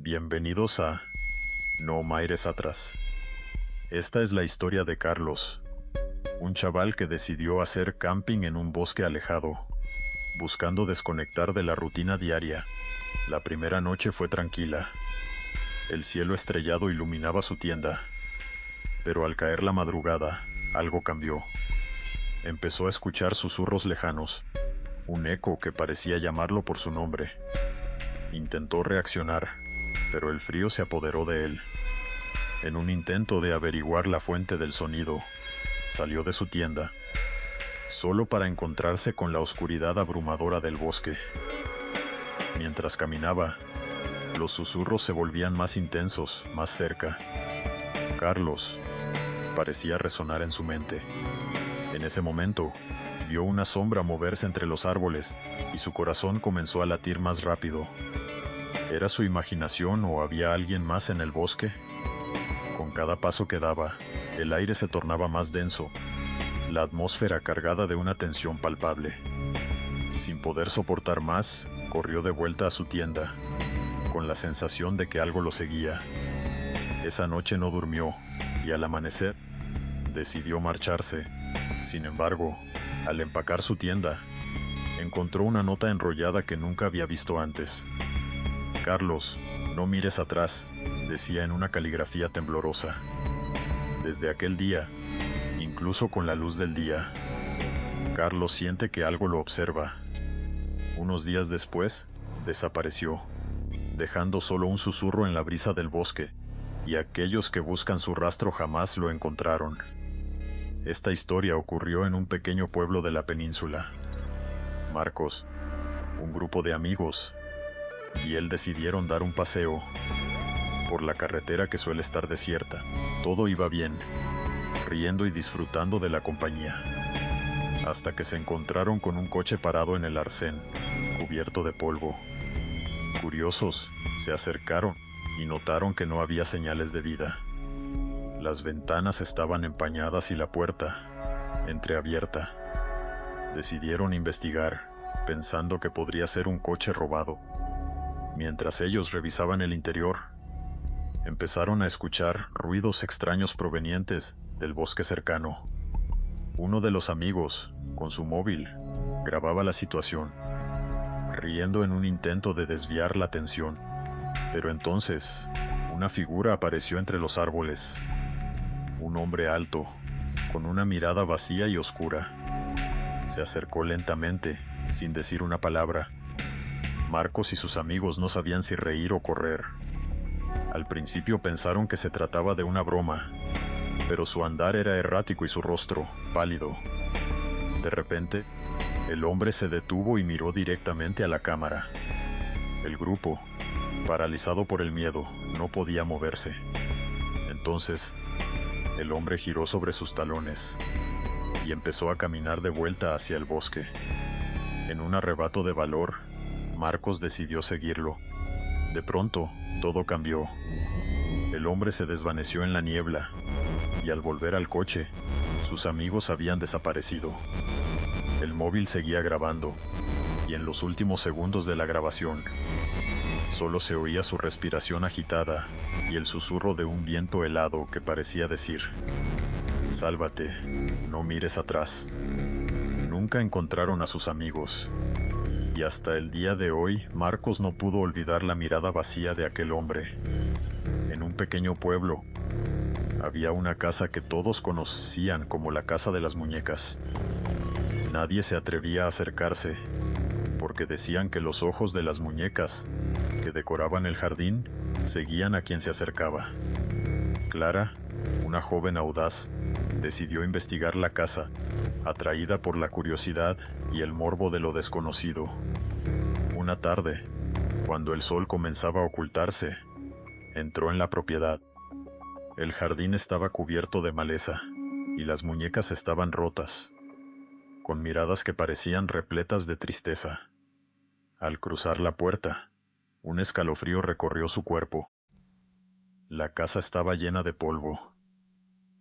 Bienvenidos a No Mires Atrás. Esta es la historia de Carlos, un chaval que decidió hacer camping en un bosque alejado, buscando desconectar de la rutina diaria. La primera noche fue tranquila. El cielo estrellado iluminaba su tienda, pero al caer la madrugada, algo cambió. Empezó a escuchar susurros lejanos, un eco que parecía llamarlo por su nombre. Intentó reaccionar, pero el frío se apoderó de él. En un intento de averiguar la fuente del sonido, salió de su tienda, solo para encontrarse con la oscuridad abrumadora del bosque. Mientras caminaba, los susurros se volvían más intensos, más cerca. Carlos parecía resonar en su mente. En ese momento, vio una sombra moverse entre los árboles y su corazón comenzó a latir más rápido. ¿Era su imaginación o había alguien más en el bosque? Con cada paso que daba, el aire se tornaba más denso, la atmósfera cargada de una tensión palpable. Sin poder soportar más, corrió de vuelta a su tienda, con la sensación de que algo lo seguía. Esa noche no durmió, y al amanecer, decidió marcharse. Sin embargo, al empacar su tienda, encontró una nota enrollada que nunca había visto antes. Carlos, no mires atrás, decía en una caligrafía temblorosa. Desde aquel día, incluso con la luz del día, Carlos siente que algo lo observa. Unos días después, desapareció, dejando solo un susurro en la brisa del bosque, y aquellos que buscan su rastro jamás lo encontraron. Esta historia ocurrió en un pequeño pueblo de la península. Marcos, un grupo de amigos, y él decidieron dar un paseo por la carretera que suele estar desierta. Todo iba bien, riendo y disfrutando de la compañía, hasta que se encontraron con un coche parado en el arcén, cubierto de polvo. Curiosos, se acercaron y notaron que no había señales de vida. Las ventanas estaban empañadas y la puerta entreabierta. Decidieron investigar, pensando que podría ser un coche robado. Mientras ellos revisaban el interior, empezaron a escuchar ruidos extraños provenientes del bosque cercano. Uno de los amigos, con su móvil, grababa la situación, riendo en un intento de desviar la atención. Pero entonces, una figura apareció entre los árboles. Un hombre alto, con una mirada vacía y oscura. Se acercó lentamente, sin decir una palabra. Marcos y sus amigos no sabían si reír o correr. Al principio pensaron que se trataba de una broma, pero su andar era errático y su rostro, pálido. De repente, el hombre se detuvo y miró directamente a la cámara. El grupo, paralizado por el miedo, no podía moverse. Entonces, el hombre giró sobre sus talones y empezó a caminar de vuelta hacia el bosque. En un arrebato de valor, Marcos decidió seguirlo. De pronto, todo cambió. El hombre se desvaneció en la niebla, y al volver al coche, sus amigos habían desaparecido. El móvil seguía grabando, y en los últimos segundos de la grabación, solo se oía su respiración agitada y el susurro de un viento helado que parecía decir: «Sálvate, no mires atrás». Nunca encontraron a sus amigos. Y hasta el día de hoy, Marcos no pudo olvidar la mirada vacía de aquel hombre. En un pequeño pueblo, había una casa que todos conocían como la Casa de las Muñecas. Nadie se atrevía a acercarse, porque decían que los ojos de las muñecas que decoraban el jardín seguían a quien se acercaba. Clara, una joven audaz, decidió investigar la casa, atraída por la curiosidad y el morbo de lo desconocido. Una tarde, cuando el sol comenzaba a ocultarse, entró en la propiedad. El jardín estaba cubierto de maleza, y las muñecas estaban rotas, con miradas que parecían repletas de tristeza. Al cruzar la puerta, un escalofrío recorrió su cuerpo. La casa estaba llena de polvo,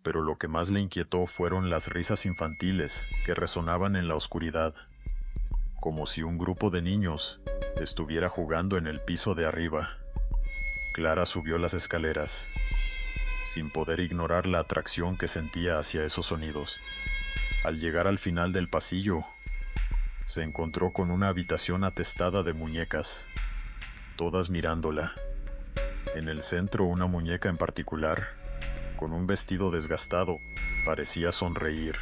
pero lo que más le inquietó fueron las risas infantiles que resonaban en la oscuridad, como si un grupo de niños estuviera jugando en el piso de arriba. Clara subió las escaleras, sin poder ignorar la atracción que sentía hacia esos sonidos. Al llegar al final del pasillo, se encontró con una habitación atestada de muñecas, todas mirándola. En el centro, una muñeca en particular, con un vestido desgastado, parecía sonreír.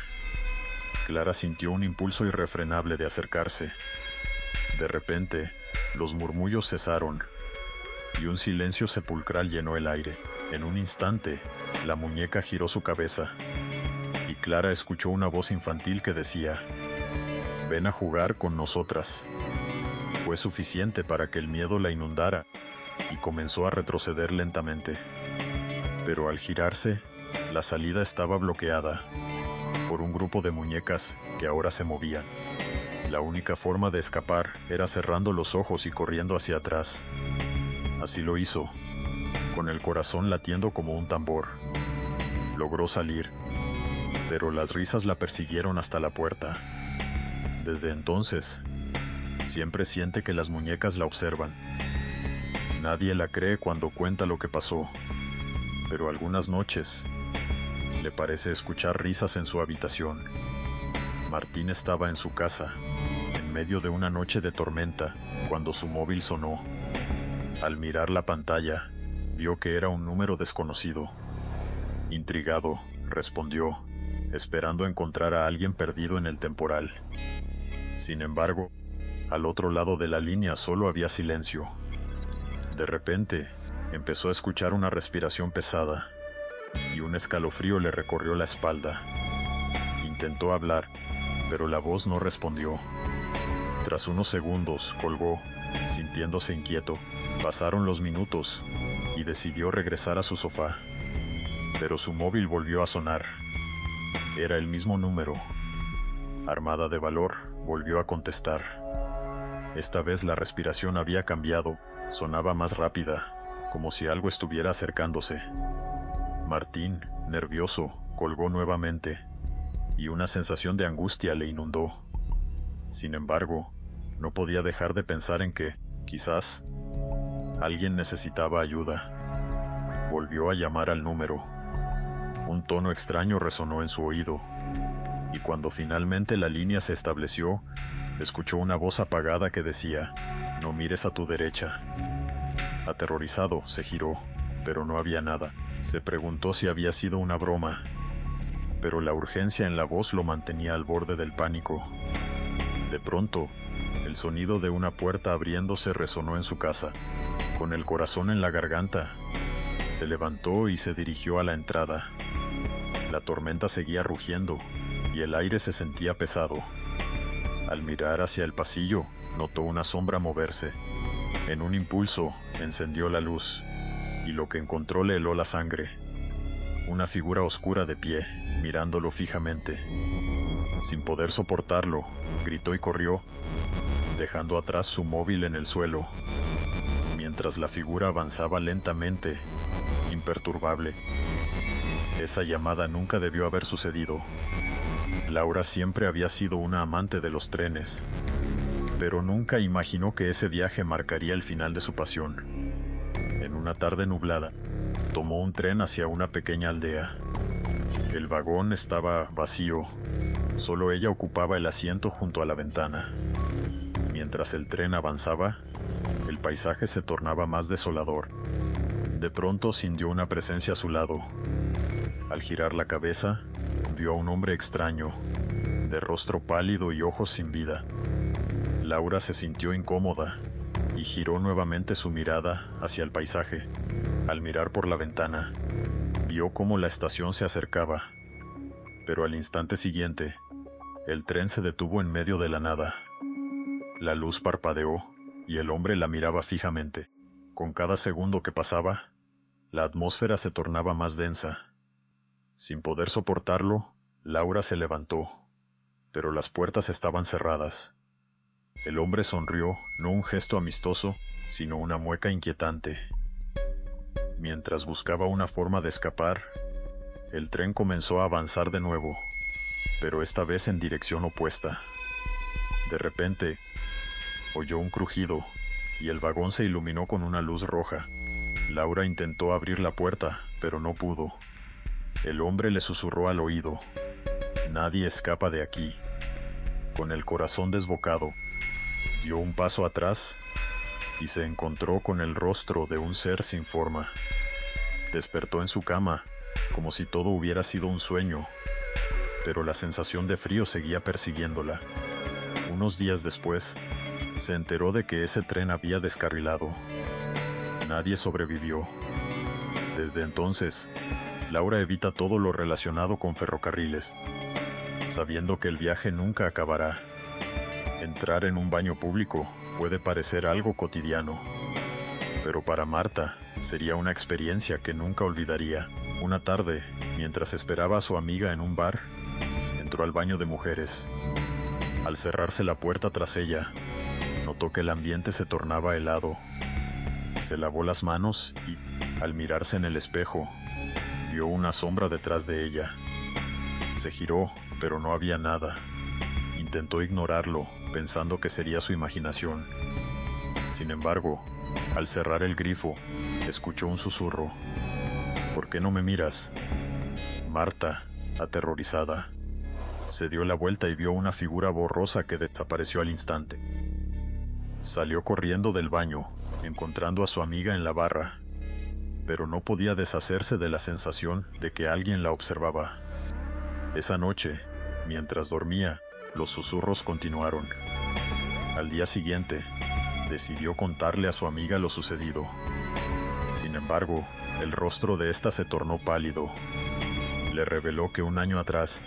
Clara sintió un impulso irrefrenable de acercarse. De repente, los murmullos cesaron, y un silencio sepulcral llenó el aire. En un instante, la muñeca giró su cabeza, y Clara escuchó una voz infantil que decía: «Ven a jugar con nosotras». Fue suficiente para que el miedo la inundara, y comenzó a retroceder lentamente. Pero al girarse, la salida estaba bloqueada por un grupo de muñecas que ahora se movían. La única forma de escapar era cerrando los ojos y corriendo hacia atrás. Así lo hizo, con el corazón latiendo como un tambor. Logró salir, pero las risas la persiguieron hasta la puerta. Desde entonces, siempre siente que las muñecas la observan. Nadie la cree cuando cuenta lo que pasó, pero algunas noches le parece escuchar risas en su habitación. Martín estaba en su casa, en medio de una noche de tormenta, cuando su móvil sonó. Al mirar la pantalla, vio que era un número desconocido. Intrigado, respondió, esperando encontrar a alguien perdido en el temporal. Sin embargo, al otro lado de la línea solo había silencio. De repente, empezó a escuchar una respiración pesada, y un escalofrío le recorrió la espalda. Intentó hablar, pero la voz no respondió. Tras unos segundos, colgó, sintiéndose inquieto. Pasaron los minutos, y decidió regresar a su sofá. Pero su móvil volvió a sonar. Era el mismo número. Armada de valor, volvió a contestar. Esta vez la respiración había cambiado, sonaba más rápida, como si algo estuviera acercándose. Martín, nervioso, colgó nuevamente, y una sensación de angustia le inundó. Sin embargo, no podía dejar de pensar en que, quizás, alguien necesitaba ayuda. Volvió a llamar al número. Un tono extraño resonó en su oído, y cuando finalmente la línea se estableció, escuchó una voz apagada que decía: «No mires a tu derecha». Aterrorizado, se giró, pero no había nada. Se preguntó si había sido una broma, pero la urgencia en la voz lo mantenía al borde del pánico. De pronto, el sonido de una puerta abriéndose resonó en su casa. Con el corazón en la garganta, se levantó y se dirigió a la entrada. La tormenta seguía rugiendo, y el aire se sentía pesado. Al mirar hacia el pasillo, notó una sombra moverse. En un impulso, encendió la luz, y lo que encontró le heló la sangre. Una figura oscura de pie, mirándolo fijamente. Sin poder soportarlo, gritó y corrió, dejando atrás su móvil en el suelo. Mientras la figura avanzaba lentamente, imperturbable. Esa llamada nunca debió haber sucedido. Laura siempre había sido una amante de los trenes, pero nunca imaginó que ese viaje marcaría el final de su pasión. En una tarde nublada, tomó un tren hacia una pequeña aldea. El vagón estaba vacío, solo ella ocupaba el asiento junto a la ventana. Mientras el tren avanzaba, el paisaje se tornaba más desolador. De pronto sintió una presencia a su lado. Al girar la cabeza, vio a un hombre extraño, de rostro pálido y ojos sin vida. Laura se sintió incómoda y giró nuevamente su mirada hacia el paisaje. Al mirar por la ventana, vio cómo la estación se acercaba, pero al instante siguiente, el tren se detuvo en medio de la nada. La luz parpadeó y el hombre la miraba fijamente. Con cada segundo que pasaba, la atmósfera se tornaba más densa. Sin poder soportarlo, Laura se levantó, pero las puertas estaban cerradas. El hombre sonrió, no un gesto amistoso, sino una mueca inquietante. Mientras buscaba una forma de escapar, el tren comenzó a avanzar de nuevo, pero esta vez en dirección opuesta. De repente, oyó un crujido, y el vagón se iluminó con una luz roja. Laura intentó abrir la puerta, pero no pudo. El hombre le susurró al oído: «Nadie escapa de aquí». Con el corazón desbocado, dio un paso atrás y se encontró con el rostro de un ser sin forma. Despertó en su cama, como si todo hubiera sido un sueño, pero la sensación de frío seguía persiguiéndola. Unos días después, se enteró de que ese tren había descarrilado. Nadie sobrevivió. Desde entonces, Laura evita todo lo relacionado con ferrocarriles, sabiendo que el viaje nunca acabará. Entrar en un baño público puede parecer algo cotidiano, pero para Marta sería una experiencia que nunca olvidaría. Una tarde, mientras esperaba a su amiga en un bar, entró al baño de mujeres. Al cerrarse la puerta tras ella, notó que el ambiente se tornaba helado. Se lavó las manos y, al mirarse en el espejo, vio una sombra detrás de ella. Se giró, pero no había nada. Intentó ignorarlo, pensando que sería su imaginación. Sin embargo, al cerrar el grifo, escuchó un susurro: «¿Por qué no me miras?». Marta, aterrorizada, se dio la vuelta y vio una figura borrosa que desapareció al instante. Salió corriendo del baño, encontrando a su amiga en la barra, pero no podía deshacerse de la sensación de que alguien la observaba. Esa noche, mientras dormía, los susurros continuaron. Al día siguiente, decidió contarle a su amiga lo sucedido. Sin embargo, el rostro de ésta se tornó pálido. Le reveló que un año atrás,